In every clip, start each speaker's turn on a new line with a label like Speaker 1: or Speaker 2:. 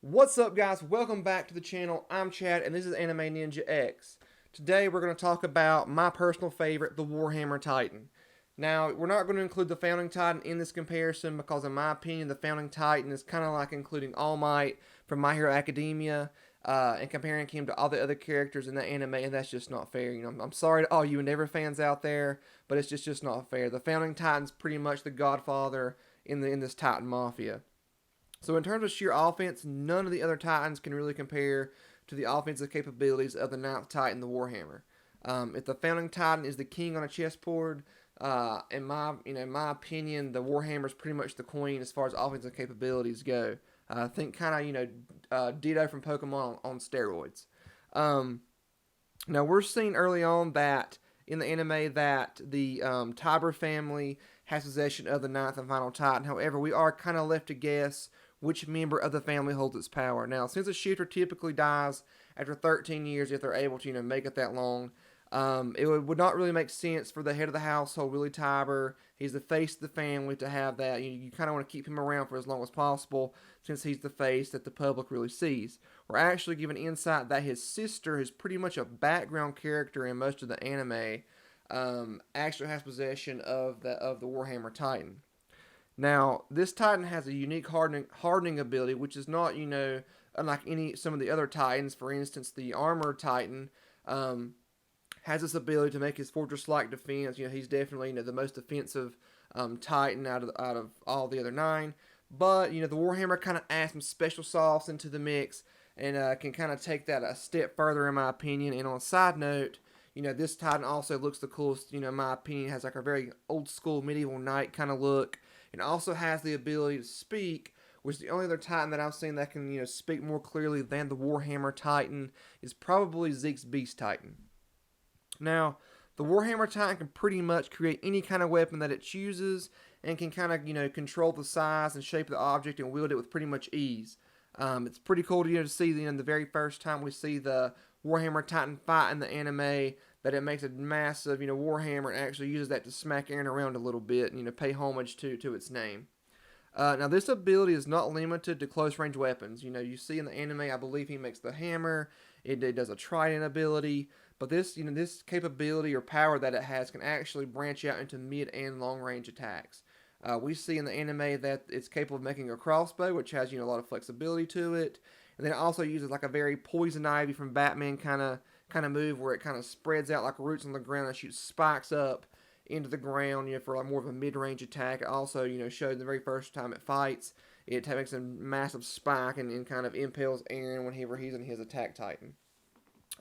Speaker 1: What's up, guys? Welcome back to the channel. I'm Chad, and this is Anime Ninja X. Today, we're going to talk about my personal favorite, the Warhammer Titan. Now, we're not going to include the Founding Titan in this comparison because, in my opinion, the Founding Titan is kind of like including All Might from My Hero Academia and comparing him to all the other characters in the anime, and that's just not fair. I'm sorry to all you Endeavor fans out there, but it's just not fair. The Founding Titan's pretty much the godfather in this Titan Mafia. So in terms of sheer offense, none of the other Titans can really compare to the offensive capabilities of the Ninth Titan, the Warhammer. If the Founding Titan is the king on a chessboard, in my opinion, the Warhammer is pretty much the queen as far as offensive capabilities go. I think kind of Ditto from Pokemon on steroids. Um, Now we're seeing early on that in the anime that the Tybur family has possession of the ninth and final Titan. However, we are kind of left to guess which member of the family holds its power. Now, since a shifter typically dies after 13 years, if they're able to make it that long, it would not really make sense for the head of the household, Willie Tybur. He's the face of the family to have that. You kind of want to keep him around for as long as possible since he's the face that the public really sees. We're actually given insight that his sister is pretty much a background character in most of the anime. Actually has possession of the Warhammer Titan. Now, this Titan has a unique hardening ability, which is not unlike some of the other Titans. For instance, the Armor Titan has this ability to make his fortress-like defense. He's definitely the most defensive Titan out of all the other nine. But the Warhammer kind of adds some special sauce into the mix and can kind of take that a step further, in my opinion. And on a side note, this Titan also looks the coolest. In my opinion, it has like a very old school medieval knight kind of look. It also has the ability to speak, which is the only other Titan that I've seen that can speak more clearly than the Warhammer Titan is probably Zeke's Beast Titan. Now, the Warhammer Titan can pretty much create any kind of weapon that it chooses and can kind of, control the size and shape of the object and wield it with pretty much ease. It's pretty cool to, to see the very first time we see the Warhammer Titan fight in the anime that it makes a massive, Warhammer and actually uses that to smack Aaron around a little bit and, pay homage to its name. Now, this ability is not limited to close range weapons. You see in the anime, I believe he makes the hammer. It does a trident ability, but this capability or power that it has can actually branch out into mid and long range attacks. We see in the anime that it's capable of making a crossbow, which has a lot of flexibility to it, and then it also uses like a very poison ivy from Batman kind of move where it kind of spreads out like roots on the ground and shoots spikes up into the ground, for like more of a mid-range attack. It also, showed the very first time it fights, it makes a massive spike and kind of impales Aaron whenever he's in his attack Titan.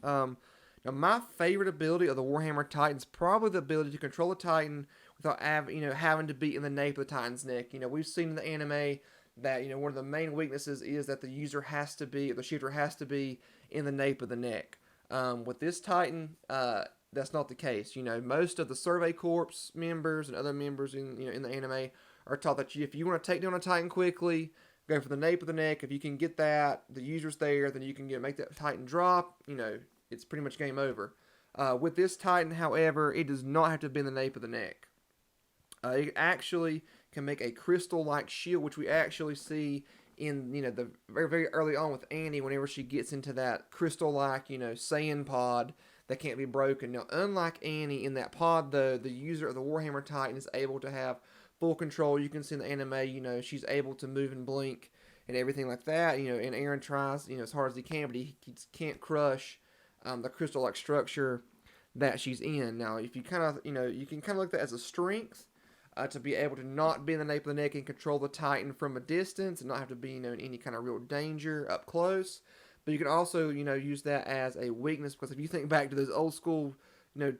Speaker 1: Now, my favorite ability of the Warhammer Titan is probably the ability to control the Titan without having to be in the nape of the Titan's neck. We've seen in the anime that one of the main weaknesses is that the user has to be, or the shooter has to be in the nape of the neck. With this Titan, that's not the case. Most of the Survey Corps members and other members in the anime are taught that if you want to take down a Titan quickly, go for the nape of the neck. If you can get that, the user's there, then you can make that Titan drop. It's pretty much game over. With this Titan, however, it does not have to be in the nape of the neck. It actually can make a crystal-like shield, which we actually see in the very very early on with Annie whenever she gets into that crystal-like Saiyan pod that can't be broken. Now, unlike Annie in that pod, though, the user of the Warhammer Titan is able to have full control. You can see in the anime, she's able to move and blink and everything like that. And Aaron tries as hard as he can, but he can't crush the crystal-like structure that she's in. Now, if you kind of you can kind of look at that as a strength to be able to not be in the nape of the neck and control the Titan from a distance and not have to be in any kind of real danger up close. But you can also use that as a weakness because if you think back to those old school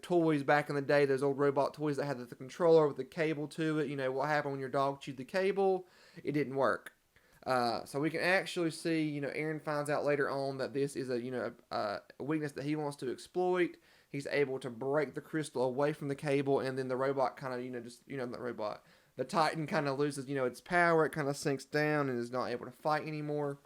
Speaker 1: toys back in the day, those old robot toys that had the controller with the cable to it. What happened when your dog chewed the cable? It didn't work. So we can actually see, Aaron finds out later on that this is a weakness that he wants to exploit. He's able to break the crystal away from the cable, and then the robot kind of, not robot, the Titan kind of loses, its power. It kind of sinks down and is not able to fight anymore.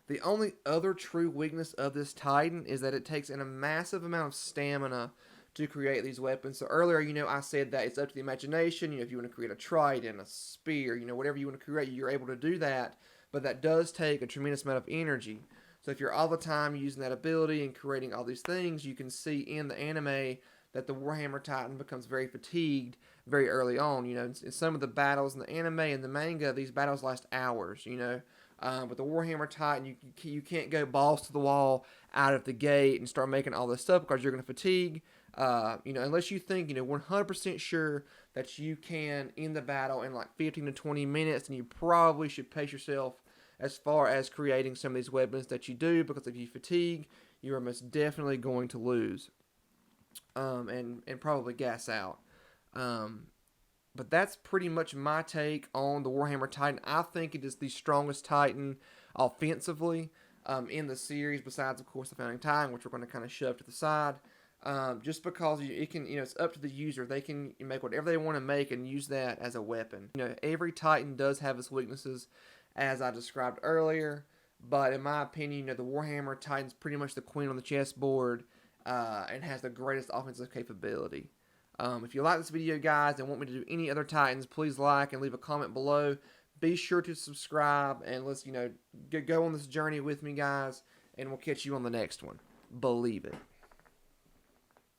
Speaker 1: The only other true weakness of this Titan is that it takes in a massive amount of stamina to create these weapons. So earlier, I said that it's up to the imagination. If you want to create a trident, a spear, whatever you want to create, you're able to do that. but that does take a tremendous amount of energy. So if you're all the time using that ability and creating all these things, you can see in the anime that the Warhammer Titan becomes very fatigued very early on. You know, in some of the battles in the anime and the manga, these battles last hours. You know, with the Warhammer Titan, you can't go balls to the wall out of the gate and start making all this stuff because you're going to fatigue. You know, unless you think 100% sure that you can end the battle in like 15 to 20 minutes, then you probably should pace yourself as far as creating some of these weapons that you do, because if you fatigue, you are most definitely going to lose. And probably gas out. But that's pretty much my take on the Warhammer Titan. I think it is the strongest Titan offensively in the series, besides, of course, the Founding Titan, which we're going to kind of shove to the side. Just because it can, it's up to the user. They can make whatever they want to make and use that as a weapon. Every Titan does have its weaknesses, as I described earlier. But in my opinion, the Warhammer Titan's pretty much the queen on the chessboard. And has the greatest offensive capability. If you like this video, guys, and want me to do any other Titans, please like and leave a comment below. Be sure to subscribe, and let's go on this journey with me, guys, and we'll catch you on the next one. Believe it.